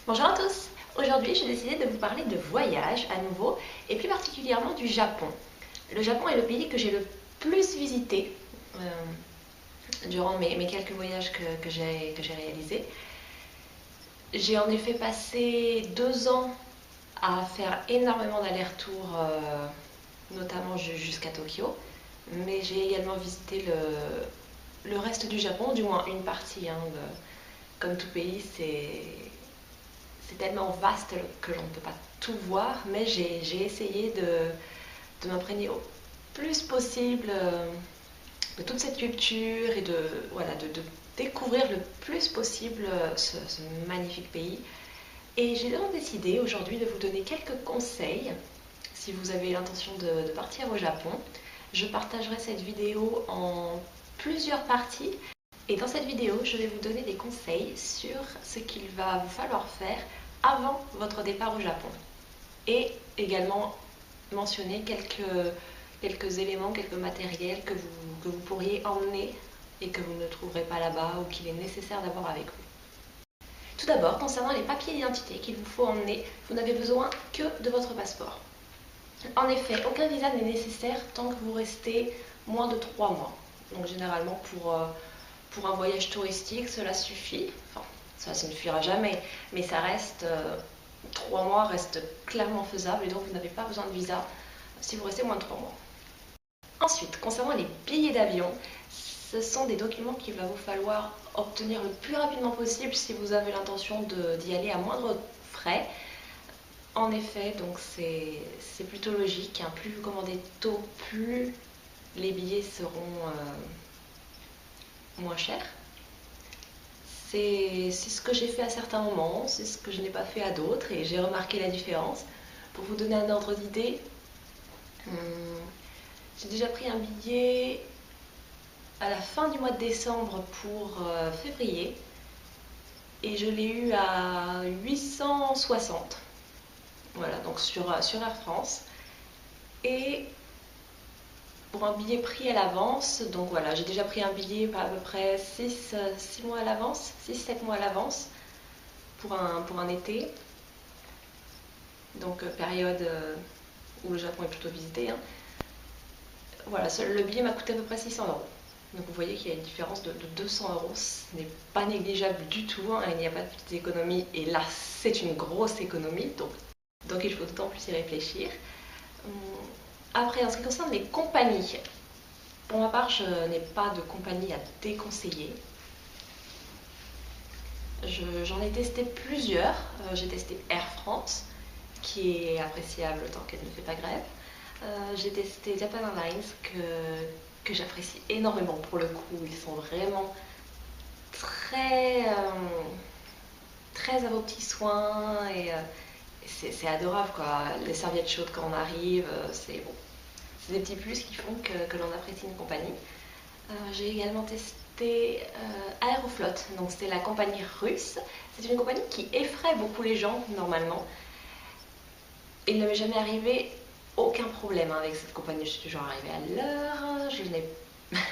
Bonjour à tous. Aujourd'hui, j'ai décidé de vous parler de voyage à nouveau et plus particulièrement du Japon. Le Japon est le pays que j'ai le plus visité durant mes quelques voyages que j'ai réalisés. J'ai en effet passé 2 ans à faire énormément d'allers-retours, notamment jusqu'à Tokyo, mais j'ai également visité le reste du Japon, du moins une partie. Comme tout pays, c'est tellement vaste que l'on ne peut pas tout voir, mais j'ai essayé de m'imprégner au plus possible de toute cette culture et voilà, de découvrir le plus possible ce magnifique pays. Et j'ai donc décidé aujourd'hui de vous donner quelques conseils si vous avez l'intention de partir au Japon. Je partagerai cette vidéo en plusieurs parties. Et dans cette vidéo, je vais vous donner des conseils sur ce qu'il va vous falloir faire avant votre départ au Japon. Et également mentionner quelques éléments, quelques matériels que vous pourriez emmener et que vous ne trouverez pas là-bas ou qu'il est nécessaire d'avoir avec vous. Tout d'abord, concernant les papiers d'identité qu'il vous faut emmener, vous n'avez besoin que de votre passeport. En effet, aucun visa n'est nécessaire tant que vous restez moins de 3 mois. Donc généralement pour un voyage touristique, cela suffit. Enfin, ça ne suffira jamais, mais ça reste 3 mois reste clairement faisable et donc vous n'avez pas besoin de visa si vous restez moins de 3 mois. Ensuite, concernant les billets d'avion, ce sont des documents qu'il va vous falloir obtenir le plus rapidement possible si vous avez l'intention d'y aller à moindre frais. En effet, donc c'est plutôt logique, hein. Plus vous commandez tôt, plus les billets seront moins chers. C'est ce que j'ai fait à certains moments, c'est ce que je n'ai pas fait à d'autres et j'ai remarqué la différence. Pour vous donner un ordre d'idée, j'ai déjà pris un billet à la fin du mois de décembre pour février et je l'ai eu à 860. Voilà, donc sur Air France. Et pour un billet pris à l'avance, donc voilà, j'ai déjà pris un billet à peu près 6 mois à l'avance, 6-7 mois à l'avance pour un été. Donc période où le Japon est plutôt visité. Hein. Voilà, le billet m'a coûté à peu près 600 euros. Donc vous voyez qu'il y a une différence de 200 euros. Ce n'est pas négligeable du tout. Hein, il n'y a pas de petite économie. Et là, c'est une grosse économie. Donc il faut d'autant plus y réfléchir. Après, en ce qui concerne les compagnies, pour ma part, je n'ai pas de compagnie à déconseiller. J'en ai testé plusieurs. J'ai testé Air France, qui est appréciable tant qu'elle ne fait pas grève. J'ai testé Japan Airlines, que j'apprécie énormément pour le coup. Ils sont vraiment très à vos petits soins et c'est adorable quoi. Les serviettes chaudes quand on arrive, c'est bon. C'est des petits plus qui font que l'on apprécie une compagnie. J'ai également testé Aeroflot, donc c'est la compagnie russe. C'est une compagnie qui effraie beaucoup les gens normalement. Il ne m'est jamais arrivé aucun problème avec cette compagnie. Je suis toujours arrivée à l'heure,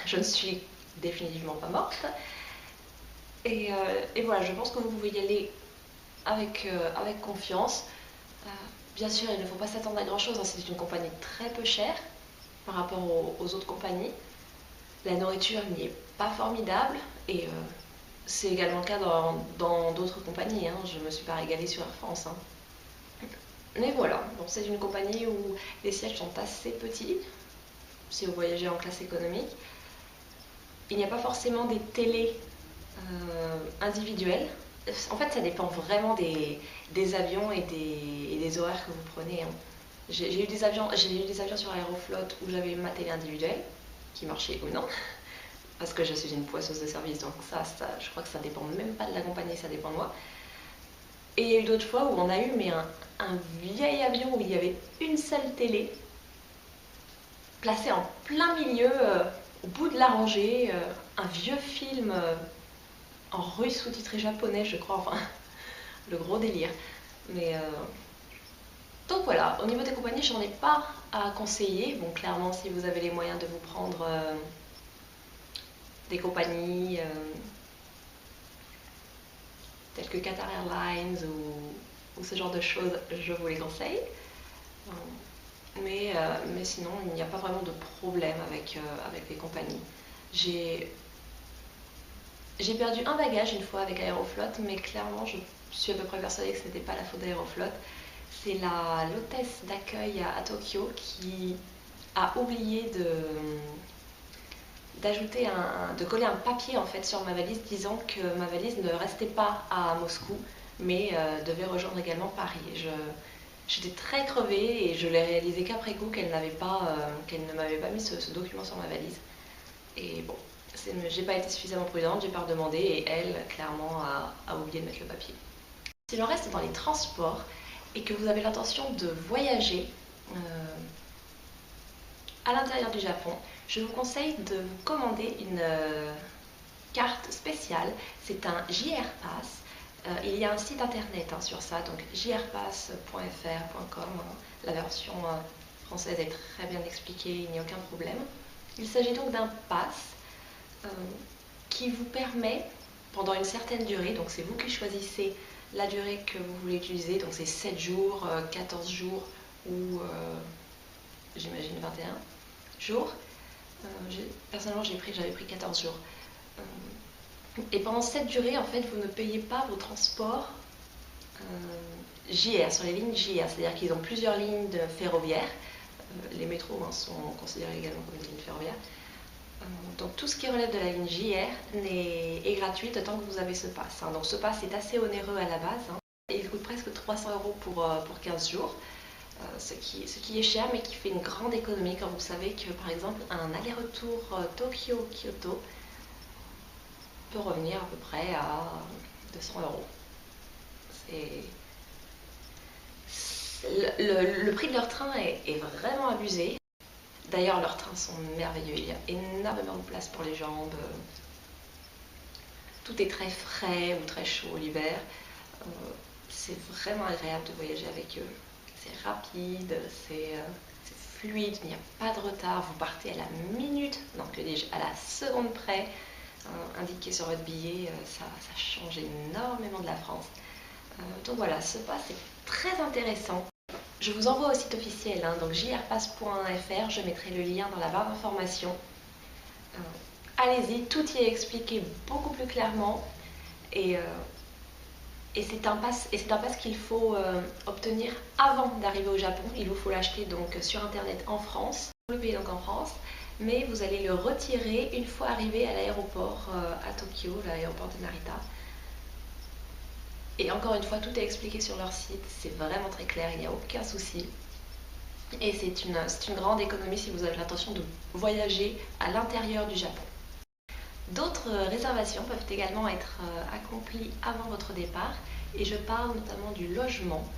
je ne suis définitivement pas morte. Et voilà, je pense que vous pouvez y aller avec confiance. Bien sûr, il ne faut pas s'attendre à grand chose, hein. C'est une compagnie très peu chère par rapport aux autres compagnies. La nourriture n'y est pas formidable et c'est également le cas dans d'autres compagnies. Hein. Je ne me suis pas régalée sur Air France. Hein. Mais voilà, bon, c'est une compagnie où les sièges sont assez petits si vous voyagez en classe économique. Il n'y a pas forcément des télés individuelles. En fait, ça dépend vraiment des avions et des horaires que vous prenez. Hein. J'ai eu des avions sur Aeroflot où j'avais ma télé individuelle, qui marchait ou non, parce que je suis une poisseuse de service, donc ça, je crois que ça dépend même pas de la compagnie, ça dépend de moi. Et il y a eu d'autres fois où on a eu un vieil avion où il y avait une seule télé, placée en plein milieu, au bout de la rangée, un vieux film en russe sous-titré japonais, je crois, enfin, le gros délire. Mais donc voilà, au niveau des compagnies, j'en ai pas à conseiller. Bon, clairement, si vous avez les moyens de vous prendre des compagnies telles que Qatar Airlines ou ce genre de choses, je vous les conseille. Mais sinon, il n'y a pas vraiment de problème avec les compagnies. J'ai perdu un bagage une fois avec Aeroflot, mais clairement, je suis à peu près persuadée que ce n'était pas la faute d'Aeroflot. C'est l'hôtesse d'accueil à Tokyo qui a oublié de coller un papier en fait sur ma valise disant que ma valise ne restait pas à Moscou, mais devait rejoindre également Paris. J'étais très crevée et je l'ai réalisé qu'après coup qu'elle ne m'avait pas mis ce document sur ma valise. Et bon, j'ai pas été suffisamment prudente, j'ai pas redemandé et elle, clairement, a oublié de mettre le papier. Si l'on reste dans les transports et que vous avez l'intention de voyager à l'intérieur du Japon, je vous conseille de vous commander une carte spéciale. C'est un JR Pass. Il y a un site internet sur ça, donc jrpass.fr.com. La version française est très bien expliquée, il n'y a aucun problème. Il s'agit donc d'un pass qui vous permet, pendant une certaine durée, donc c'est vous qui choisissez la durée que vous voulez utiliser, donc c'est 7 jours, 14 jours ou j'imagine 21 jours. Personnellement j'avais pris 14 jours. Et pendant cette durée, en fait, vous ne payez pas vos transports JR, sur les lignes JR, c'est-à-dire qu'ils ont plusieurs lignes ferroviaires. Les métros sont considérés également comme des lignes ferroviaires. Donc tout ce qui relève de la ligne JR est gratuit tant que vous avez ce pass. Donc ce pass est assez onéreux à la base. Et il coûte presque 300 € pour 15 jours. Ce qui est cher mais qui fait une grande économie quand vous savez que par exemple un aller-retour Tokyo-Kyoto peut revenir à peu près à 200 €. Le prix de leur train est vraiment abusé. D'ailleurs, leurs trains sont merveilleux. Il y a énormément de place pour les jambes. Tout est très frais ou très chaud l'hiver. C'est vraiment agréable de voyager avec eux. C'est rapide, c'est fluide, il n'y a pas de retard. Vous partez à la minute, non que dis-je, à la seconde près. Indiqué sur votre billet, ça change énormément de la France. Donc voilà, ce pass est très intéressant. Je vous envoie au site officiel, donc jrpass.fr, je mettrai le lien dans la barre d'information. Allez-y, tout y est expliqué beaucoup plus clairement et c'est un pass qu'il faut obtenir avant d'arriver au Japon. Il vous faut l'acheter donc sur internet en France, vous le payez donc en France, mais vous allez le retirer une fois arrivé à l'aéroport à Tokyo, l'aéroport de Narita. Et encore une fois, tout est expliqué sur leur site, c'est vraiment très clair, il n'y a aucun souci. Et c'est une grande économie si vous avez l'intention de voyager à l'intérieur du Japon. D'autres réservations peuvent également être accomplies avant votre départ et je parle notamment du logement.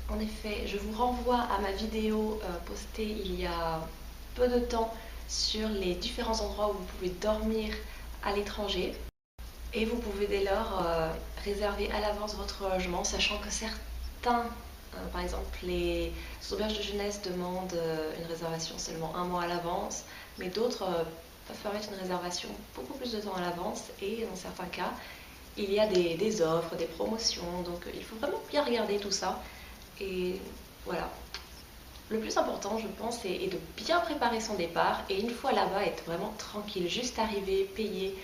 En effet, je vous renvoie à ma vidéo postée il y a peu de temps sur les différents endroits où vous pouvez dormir à l'étranger. Et vous pouvez dès lors réserver à l'avance votre logement, sachant que certains, par exemple les auberges de jeunesse demandent une réservation seulement un mois à l'avance, mais d'autres peuvent permettre une réservation beaucoup plus de temps à l'avance et dans certains cas, il y a des offres, des promotions, donc il faut vraiment bien regarder tout ça. Et voilà, le plus important je pense est de bien préparer son départ et une fois là-bas être vraiment tranquille, juste arriver, payer.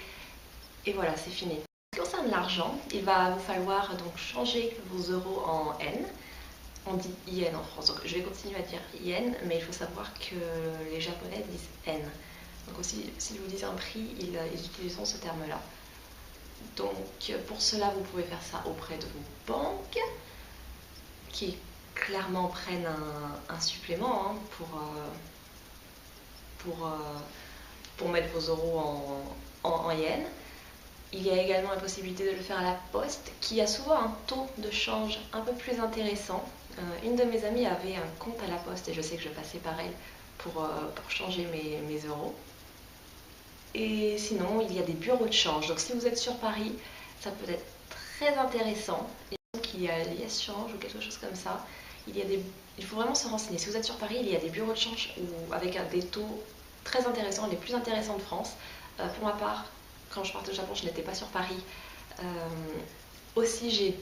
Et voilà, c'est fini. En ce qui concerne l'argent, il va vous falloir donc changer vos euros en N. On dit Yen en France, donc je vais continuer à dire Yen, mais il faut savoir que les Japonais disent N. Donc aussi, s'ils vous disent un prix, ils utiliseront ce terme-là. Donc pour cela, vous pouvez faire ça auprès de vos banques, qui clairement prennent un supplément pour mettre vos euros en Yen. Il y a également la possibilité de le faire à la poste, qui a souvent un taux de change un peu plus intéressant. Une de mes amies avait un compte à la poste et je sais que je passais par elle pour changer mes euros. Et sinon, il y a des bureaux de change. Donc si vous êtes sur Paris, ça peut être très intéressant. Il y a Lies Change ou quelque chose comme ça. Il faut vraiment se renseigner. Si vous êtes sur Paris, il y a des bureaux de change avec des taux très intéressants, les plus intéressants de France. Pour ma part, quand je partais au Japon, je n'étais pas sur Paris. Aussi, j'ai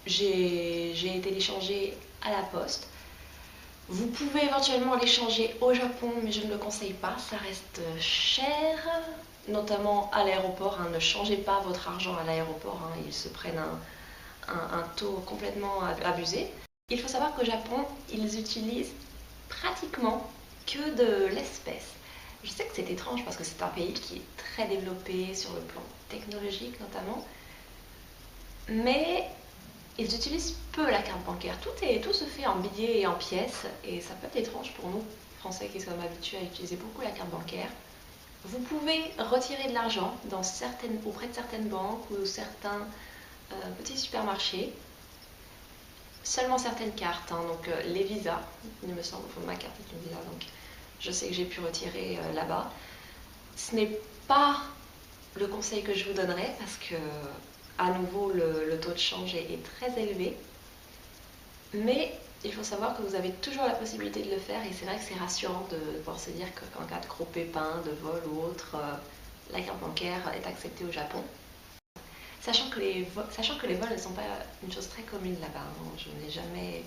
j'ai été les changer à la poste. Vous pouvez éventuellement les changer au Japon, mais je ne le conseille pas, ça reste cher, notamment à l'aéroport. Hein. Ne changez pas votre argent à l'aéroport, hein. Ils se prennent un taux complètement abusé. Il faut savoir qu'au Japon, ils utilisent pratiquement que de l'espèce. Je sais que c'est étrange parce que c'est un pays qui est très développé sur le plan technologique notamment, mais ils utilisent peu la carte bancaire. Tout se fait en billets et en pièces, et ça peut être étrange pour nous, Français qui sommes habitués à utiliser beaucoup la carte bancaire. Vous pouvez retirer de l'argent auprès de certaines banques ou certains petits supermarchés. Seulement certaines cartes, hein, donc les visas, il me semble, ma carte est une visa, donc je sais que j'ai pu retirer là-bas. Ce n'est pas le conseil que je vous donnerais parce que, à nouveau, le taux de change est très élevé. Mais il faut savoir que vous avez toujours la possibilité de le faire et c'est vrai que c'est rassurant de pouvoir se dire qu'en cas de gros pépin, de vol ou autre, la carte bancaire est acceptée au Japon. Sachant que les vols ne sont pas une chose très commune là-bas. Hein. Je n'ai jamais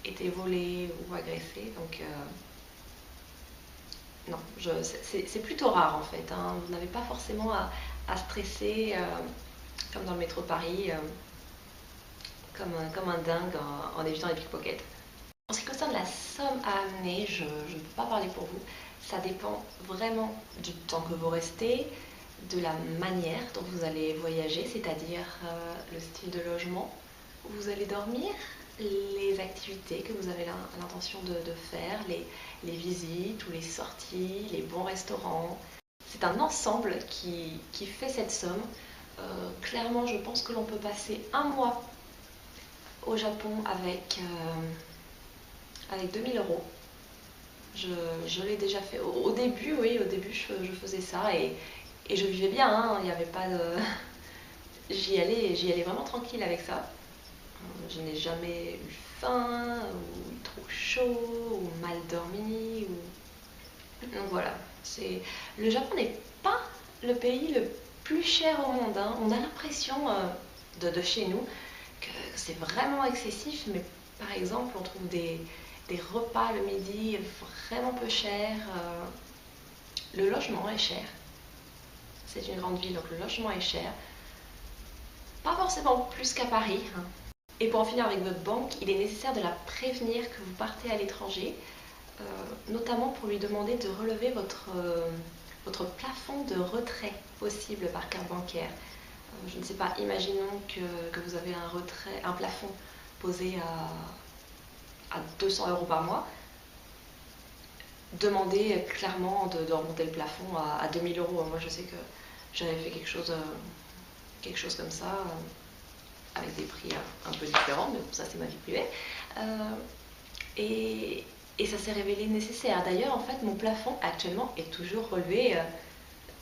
été volée ou agressée, donc non, c'est plutôt rare en fait. Hein. Vous n'avez pas forcément à stresser comme dans le métro de Paris, comme un dingue en évitant les pickpockets. En ce qui concerne la somme à amener, je ne peux pas parler pour vous. Ça dépend vraiment du temps que vous restez, de la manière dont vous allez voyager, c'est-à-dire le style de logement où vous allez dormir, les activités que vous avez l'intention de faire, les visites ou les sorties, les bons restaurants. C'est un ensemble qui fait cette somme. Clairement, je pense que l'on peut passer un mois au Japon avec 2000 €. Je l'ai déjà fait. Au début, oui, au début, je faisais ça et je vivais bien. Hein, il n'y avait pas de. J'y allais vraiment tranquille avec ça. Je n'ai jamais eu faim, ou trop chaud, ou mal dormi. Donc voilà. Le Japon n'est pas le pays le plus cher au monde. Hein. On a l'impression de chez nous que c'est vraiment excessif, mais par exemple, on trouve des repas le midi vraiment peu chers. Le logement est cher. C'est une grande ville, donc le logement est cher. Pas forcément plus qu'à Paris. Hein. Et pour en finir avec votre banque, il est nécessaire de la prévenir que vous partez à l'étranger, notamment pour lui demander de relever votre plafond de retrait possible par carte bancaire. Je ne sais pas, imaginons que vous avez un plafond posé à 200 € par mois. Demandez clairement de remonter le plafond à 2000 €. Moi, je sais que j'avais fait quelque chose comme ça, avec des prix un peu différents, mais ça, c'est ma vie privée. Et ça s'est révélé nécessaire. D'ailleurs, en fait, mon plafond actuellement est toujours relevé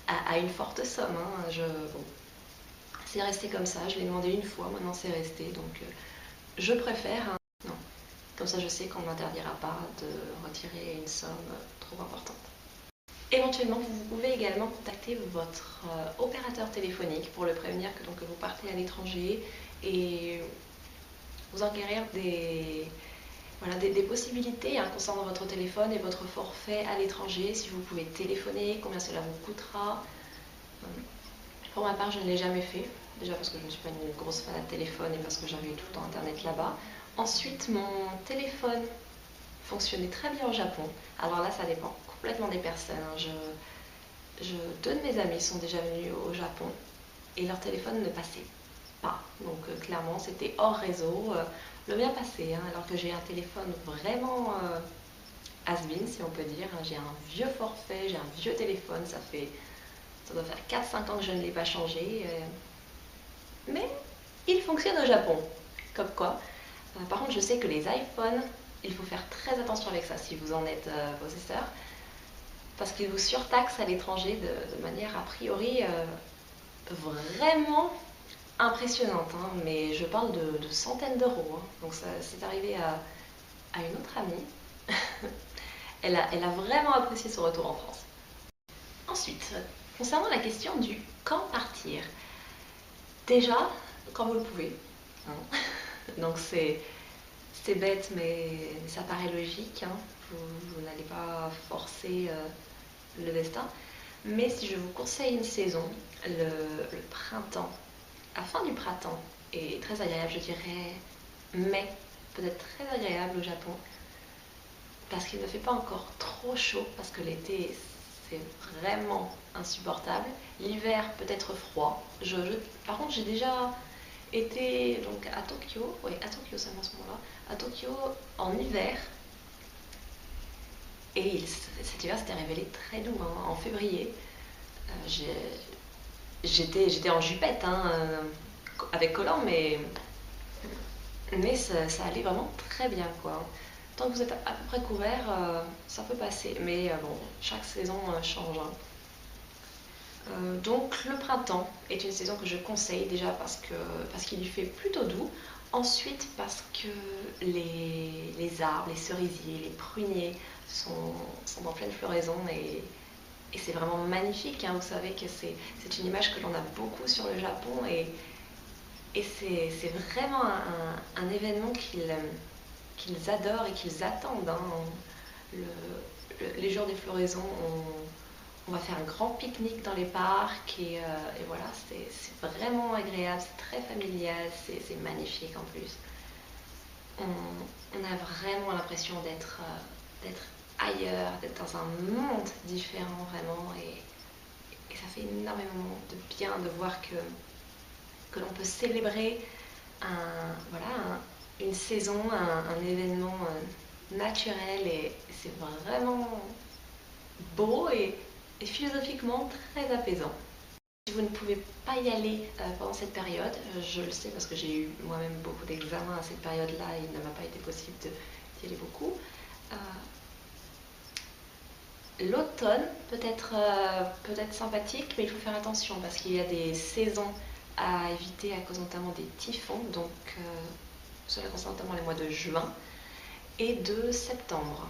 à une forte somme. Hein. Bon, c'est resté comme ça. Je l'ai demandé une fois, maintenant c'est resté. Donc, je préfère. Hein, non. Comme ça, je sais qu'on ne m'interdira pas de retirer une somme trop importante. Éventuellement, vous pouvez également contacter votre opérateur téléphonique pour le prévenir que vous partez à l'étranger et vous enquérir des possibilités hein, concernant votre téléphone et votre forfait à l'étranger, si vous pouvez téléphoner, combien cela vous coûtera. Pour ma part, je ne l'ai jamais fait, déjà parce que je ne suis pas une grosse fan de téléphone et parce que j'avais tout le temps internet là-bas. Ensuite, mon téléphone fonctionnait très bien au Japon. Alors là, ça dépend complètement des personnes. Hein. Deux de mes amis sont déjà venus au Japon et leur téléphone ne passait pas. Donc clairement, c'était hors réseau. Le mien passait, hein, alors que j'ai un téléphone vraiment has-been, si on peut dire. J'ai un vieux forfait, j'ai un vieux téléphone. Ça doit faire 4-5 ans que je ne l'ai pas changé. Mais il fonctionne au Japon. Comme quoi. Par contre, je sais que les iPhones, il faut faire très attention avec ça si vous en êtes possesseur. Parce qu'ils vous surtaxent à l'étranger de manière a priori vraiment impressionnante. Hein, mais je parle de centaines d'euros. Hein. Donc ça c'est arrivé à une autre amie. elle a vraiment apprécié son retour en France. Ensuite, concernant la question du quand partir. Déjà, quand vous le pouvez. Hein. Donc c'est bête, mais ça paraît logique, hein. Vous n'allez pas forcer le destin. Mais si je vous conseille une saison, le printemps, la fin du printemps est très agréable, je dirais mai, peut-être très agréable au Japon, parce qu'il ne fait pas encore trop chaud, parce que l'été c'est vraiment insupportable. L'hiver peut être froid. Par contre, j'ai déjà été donc à Tokyo, oui, à Tokyo seulement à ce moment-là, à Tokyo en hiver, et cet hiver s'était révélé très doux, hein. En février. J'étais en jupette, hein, avec collant, mais ça allait vraiment très bien, quoi. Tant que vous êtes à peu près couvert, ça peut passer. Mais bon, chaque saison change, hein. Donc le printemps est une saison que je conseille déjà parce qu'il y fait plutôt doux. Ensuite parce que les arbres, les cerisiers, les pruniers sont en pleine floraison et c'est vraiment magnifique, hein. Vous savez que c'est une image que l'on a beaucoup sur le Japon et c'est vraiment un événement qu'ils adorent et qu'ils attendent, hein. Les jours des floraisons, on va faire un grand pique-nique dans les parcs et voilà, c'est vraiment agréable, c'est très familial, c'est magnifique en plus. On a vraiment l'impression d'être ailleurs, d'être dans un monde différent vraiment et ça fait énormément de bien de voir que l'on peut célébrer une saison, un événement naturel et c'est vraiment beau et philosophiquement très apaisant. Si vous ne pouvez pas y aller pendant cette période, je le sais parce que j'ai eu moi-même beaucoup d'examens à cette période-là et il ne m'a pas été possible d'y aller beaucoup. L'automne peut être sympathique, mais il faut faire attention parce qu'il y a des saisons à éviter à cause notamment des typhons, donc cela concerne notamment les mois de juin et de septembre.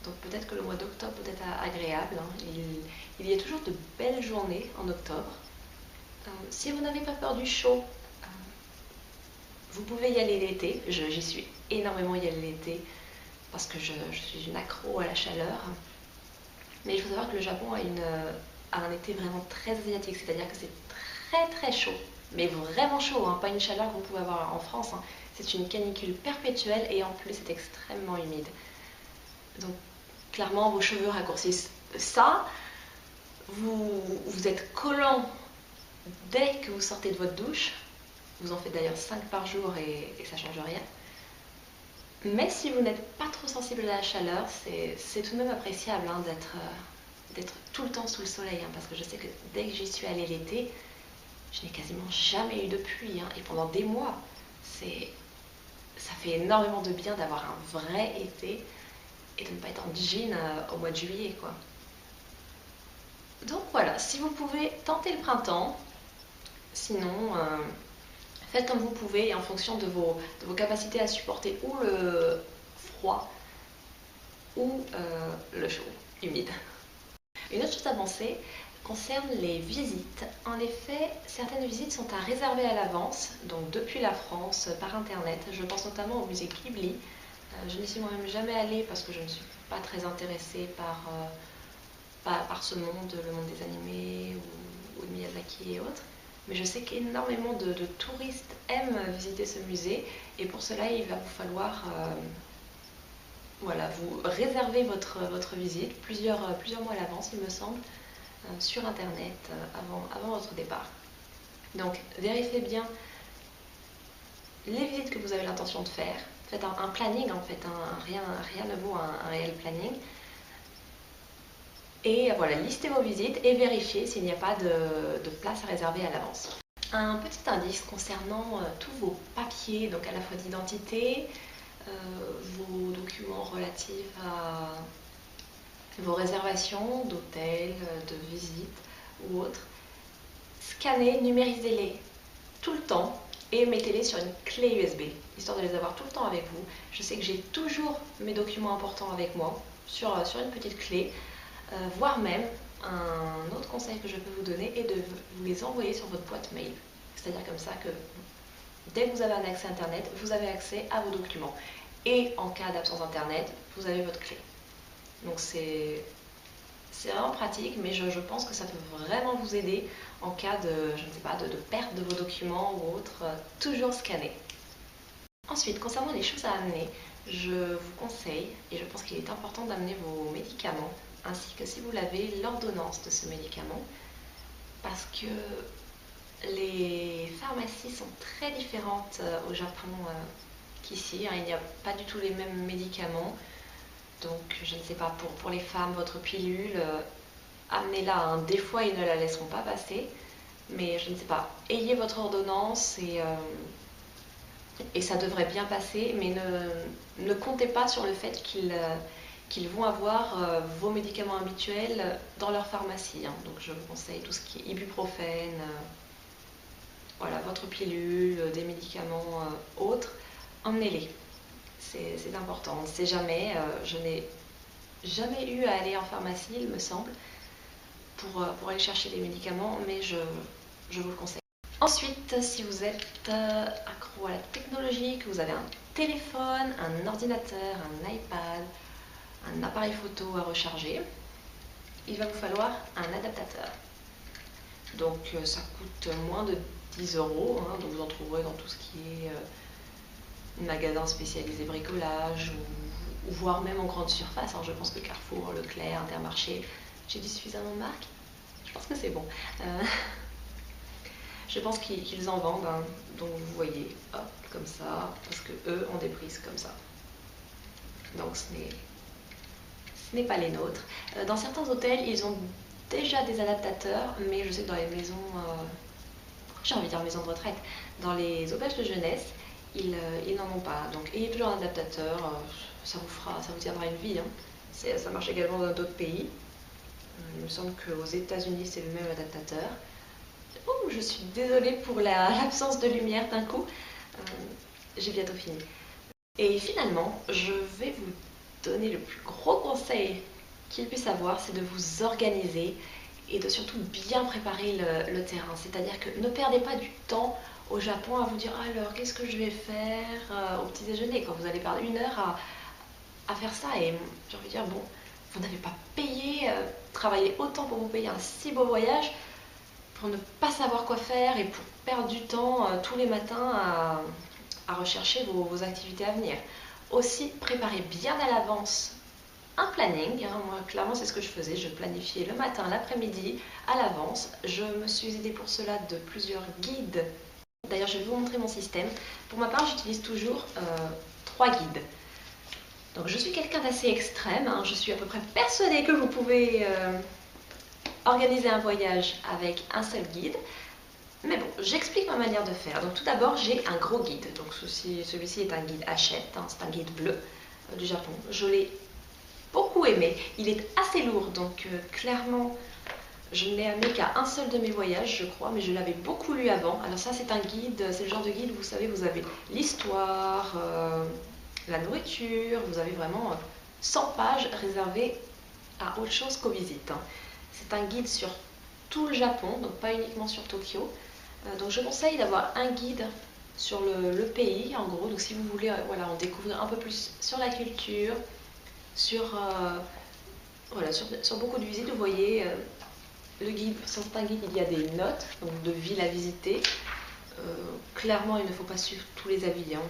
Donc peut-être que le mois d'octobre peut être agréable, hein. Il y a toujours de belles journées en octobre. Si vous n'avez pas peur du chaud, vous pouvez y aller l'été. J'y suis énormément y aller l'été parce que je suis une accro à la chaleur. Mais il faut savoir que le Japon a un été vraiment très asiatique, c'est-à-dire que c'est très très chaud. Mais vraiment chaud, hein, pas une chaleur qu'on pouvait avoir en France, hein. C'est une canicule perpétuelle et en plus c'est extrêmement humide. Donc clairement vos cheveux raccourcissent ça. Vous êtes collant dès que vous sortez de votre douche. Vous en faites d'ailleurs 5 par jour et ça ne change rien. Mais si vous n'êtes pas trop sensible à la chaleur, c'est tout de même appréciable, hein, d'être tout le temps sous le soleil, hein, parce que je sais que dès que j'y suis allée l'été, je n'ai quasiment jamais eu de pluie, hein, et pendant des mois, ça fait énormément de bien d'avoir un vrai été et de ne pas être en jean au mois de juillet, quoi. Donc voilà, si vous pouvez tenter le printemps, sinon faites comme vous pouvez et en fonction de vos capacités à supporter ou le froid ou le chaud, humide. Une autre chose à penser concerne les visites. En effet, certaines visites sont à réserver à l'avance, donc depuis la France, par internet. Je pense notamment au musée Ghibli. Je n'y suis moi-même jamais allée parce que je ne suis pas très intéressée par ce monde, le monde des animés ou de Miyazaki et autres. Mais je sais qu'énormément de touristes aiment visiter ce musée et pour cela il va vous falloir vous réserver votre visite plusieurs mois à l'avance il me semble sur internet avant votre départ. Donc vérifiez bien les visites que vous avez l'intention de faire. Faites un planning en fait, rien ne vaut un réel planning. Et voilà, listez vos visites et vérifiez s'il n'y a pas de place à réserver à l'avance. Un petit indice concernant tous vos papiers, donc à la fois d'identité, vos documents relatifs à vos réservations d'hôtel, de visite ou autres. Scannez, numérisez-les tout le temps et mettez-les sur une clé USB, histoire de les avoir tout le temps avec vous. Je sais que j'ai toujours mes documents importants avec moi sur une petite clé. Voire même, un autre conseil que je peux vous donner est de vous les envoyer sur votre boîte mail. C'est-à-dire comme ça que dès que vous avez un accès Internet, vous avez accès à vos documents. Et en cas d'absence Internet, vous avez votre clé. Donc c'est vraiment pratique, mais je pense que ça peut vraiment vous aider en cas de, je ne sais pas, de perte de vos documents ou autre, toujours scanner. Ensuite, concernant les choses à amener, je vous conseille, et je pense qu'il est important d'amener vos médicaments, ainsi que si vous l'avez, l'ordonnance de ce médicament, parce que les pharmacies sont très différentes au Japon qu'ici. Il n'y a pas du tout les mêmes médicaments. Donc, je ne sais pas, pour les femmes, votre pilule, amenez-la. Hein. Des fois, ils ne la laisseront pas passer. Mais je ne sais pas, ayez votre ordonnance et ça devrait bien passer. Mais ne comptez pas sur le fait qu'ils vont avoir vos médicaments habituels dans leur pharmacie. Hein. Donc, je vous conseille tout ce qui est ibuprofène, voilà, votre pilule, des médicaments autres, emmenez-les. C'est important. On ne sait jamais. Je n'ai jamais eu à aller en pharmacie, il me semble, pour aller chercher des médicaments, mais je vous le conseille. Ensuite, si vous êtes accro à la technologie, que vous avez un téléphone, un ordinateur, un iPad, un appareil photo à recharger, il va vous falloir un adaptateur. Donc ça coûte moins de 10 euros, hein, donc vous en trouverez dans tout ce qui est magasin spécialisé bricolage ou voire même en grande surface. Hein. Je pense que Carrefour, Leclerc, Intermarché, j'ai dit suffisamment de marques. Je pense que c'est bon. Je pense qu'ils en vendent, hein. Donc vous voyez, hop, comme ça, parce que eux ont des prises comme ça. Donc ce n'est pas les nôtres. Dans certains hôtels, ils ont déjà des adaptateurs, mais je sais que dans les maisons, j'ai envie de dire maisons de retraite, dans les auberges de jeunesse, ils n'en ont pas. Donc ayez toujours un adaptateur, ça vous tiendra une vie. Hein. Ça marche également dans d'autres pays. Il me semble qu'aux États-Unis, c'est le même adaptateur. Oh, je suis désolée pour l'absence de lumière d'un coup. J'ai bientôt fini. Et finalement, je vais vous donner le plus gros conseil qu'il puisse avoir, c'est de vous organiser et de surtout bien préparer le terrain. C'est-à-dire que ne perdez pas du temps au Japon à vous dire alors qu'est-ce que je vais faire au petit déjeuner quand vous allez perdre 1 heure à faire ça. Et j'ai envie de dire, bon, vous n'avez pas payé, travaillé autant pour vous payer un si beau voyage pour ne pas savoir quoi faire et pour perdre du temps tous les matins à rechercher vos activités à venir. Aussi, préparez bien à l'avance un planning. Hein. Moi, clairement, c'est ce que je faisais. Je planifiais le matin, l'après-midi, à l'avance. Je me suis aidée pour cela de plusieurs guides. D'ailleurs, je vais vous montrer mon système. Pour ma part, j'utilise toujours 3 guides. Donc, je suis quelqu'un d'assez extrême. Hein. Je suis à peu près persuadée que vous pouvez organiser un voyage avec un seul guide. Mais bon, j'explique ma manière de faire. Donc tout d'abord, j'ai un gros guide. Donc celui-ci est un guide Hachette, hein, c'est un guide bleu du Japon. Je l'ai beaucoup aimé. Il est assez lourd, donc clairement, je ne l'ai amené qu'à un seul de mes voyages, je crois, mais je l'avais beaucoup lu avant. Alors ça, c'est un guide, c'est le genre de guide, vous savez, vous avez l'histoire, la nourriture, vous avez vraiment 100 pages réservées à autre chose qu'aux visites. Hein. C'est un guide sur tout le Japon, donc pas uniquement sur Tokyo. Donc je conseille d'avoir un guide sur le pays, en gros. Donc si vous voulez voilà, en découvrir un peu plus sur la culture, sur beaucoup de visites, vous voyez le guide, sur certains guides, il y a des notes donc de villes à visiter. Clairement, il ne faut pas suivre tous les avis. Hein.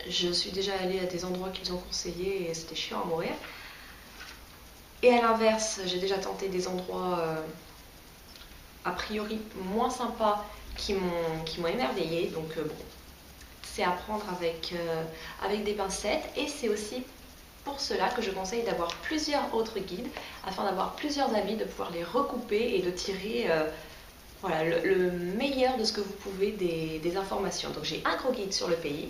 Je suis déjà allée à des endroits qu'ils ont conseillés et c'était chiant à mourir. Et à l'inverse, j'ai déjà tenté des endroits a priori moins sympas qui m'ont émerveillée. Donc bon, c'est à prendre avec des pincettes. Et c'est aussi pour cela que je conseille d'avoir plusieurs autres guides afin d'avoir plusieurs avis, de pouvoir les recouper et de tirer voilà, le meilleur de ce que vous pouvez des informations. Donc j'ai un gros guide sur le pays.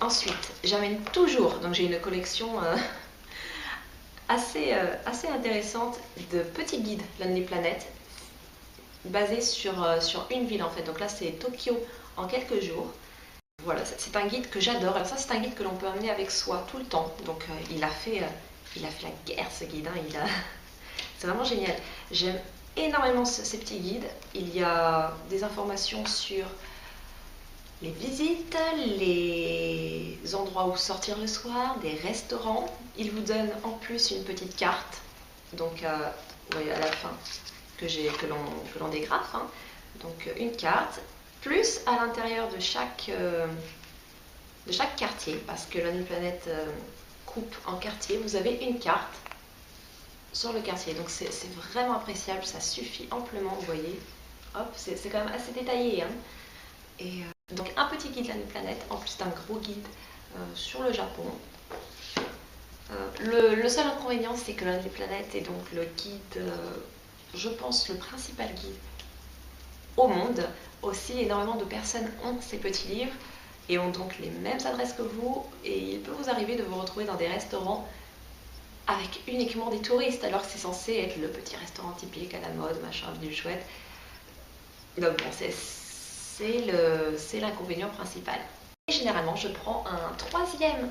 Ensuite, j'amène toujours, donc j'ai une collection assez intéressante de petits guides Lonely Planet basés sur une ville en fait. Donc là c'est Tokyo en quelques jours. Voilà, c'est un guide que j'adore. Alors ça c'est un guide que l'on peut amener avec soi tout le temps. Donc il a fait la guerre ce guide. Hein. C'est vraiment génial. J'aime énormément ces petits guides. Il y a des informations sur les visites, les endroits où sortir le soir, des restaurants. Il vous donne en plus une petite carte, donc vous voyez à la fin que l'on dégrafe, hein. Donc une carte, plus à l'intérieur de chaque quartier, parce que Lonely Planet coupe en quartier, vous avez une carte sur le quartier, donc c'est vraiment appréciable, ça suffit amplement, vous voyez. Hop, c'est quand même assez détaillé, hein. Et donc un petit guide Lonely Planet, en plus d'un gros guide sur le Japon. Le seul inconvénient, c'est que Lonely Planet est donc le guide, je pense, le principal guide au monde. Aussi, énormément de personnes ont ces petits livres et ont donc les mêmes adresses que vous, et il peut vous arriver de vous retrouver dans des restaurants avec uniquement des touristes, alors que c'est censé être le petit restaurant typique à la mode, machin, bidule chouette. Donc bon, c'est l'inconvénient principal. Et généralement, je prends un troisième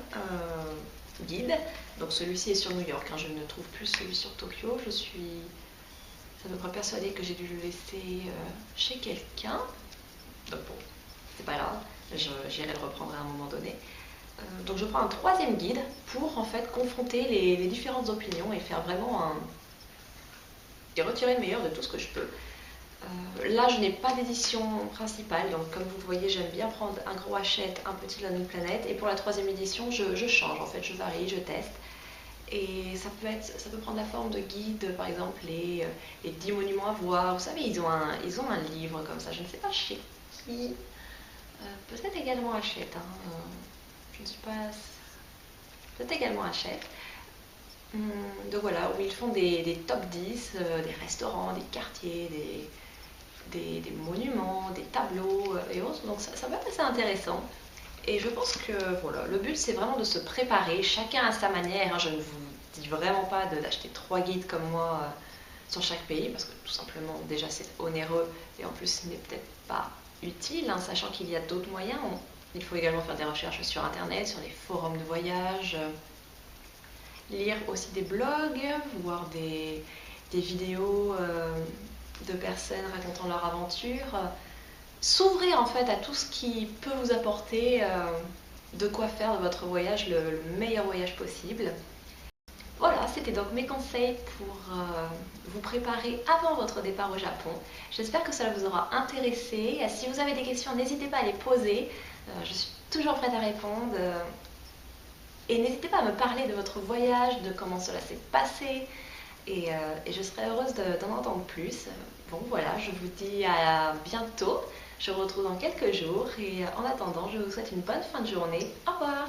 guide. Donc celui-ci est sur New York, hein. Je ne trouve plus celui sur Tokyo. Je suis à peu près persuadée que j'ai dû le laisser chez quelqu'un. Donc bon, c'est pas grave, j'irai le reprendre à un moment donné. Donc je prends un troisième guide pour en fait confronter les différentes opinions et faire vraiment et retirer le meilleur de tout ce que je peux. Là, je n'ai pas d'édition principale, donc comme vous voyez, j'aime bien prendre un gros Hachette, un petit Lonely Planet, et pour la troisième édition, je change, en fait, je varie, je teste. Et ça peut prendre la forme de guide, par exemple les 10 monuments à voir. Vous savez, ils ont un livre comme ça, je ne sais pas chez qui, peut-être également Hachette, hein, je ne suis pas... peut-être également Hachette. Donc voilà, où ils font des top 10, des restaurants, des quartiers, des monuments, des tableaux et autres. Donc ça peut être assez intéressant. Et je pense que voilà, le but c'est vraiment de se préparer, chacun à sa manière, hein. Je ne vous dis vraiment pas d'acheter 3 guides comme moi sur chaque pays, parce que tout simplement déjà c'est onéreux et en plus ce n'est peut-être pas utile, hein, sachant qu'il y a d'autres moyens. Il faut également faire des recherches sur internet, sur les forums de voyage, lire aussi des blogs, voir des vidéos de personnes racontant leur aventure, s'ouvrir en fait à tout ce qui peut vous apporter de quoi faire de votre voyage le meilleur voyage possible. Voilà, c'était donc mes conseils pour vous préparer avant votre départ au Japon. J'espère que cela vous aura intéressé. Si vous avez des questions, n'hésitez pas à les poser. Je suis toujours prête à répondre. Et n'hésitez pas à me parler de votre voyage, de comment cela s'est passé. Et je serai heureuse d'en entendre plus. Bon voilà, je vous dis à bientôt. Je vous retrouve dans quelques jours. Et en attendant, je vous souhaite une bonne fin de journée. Au revoir!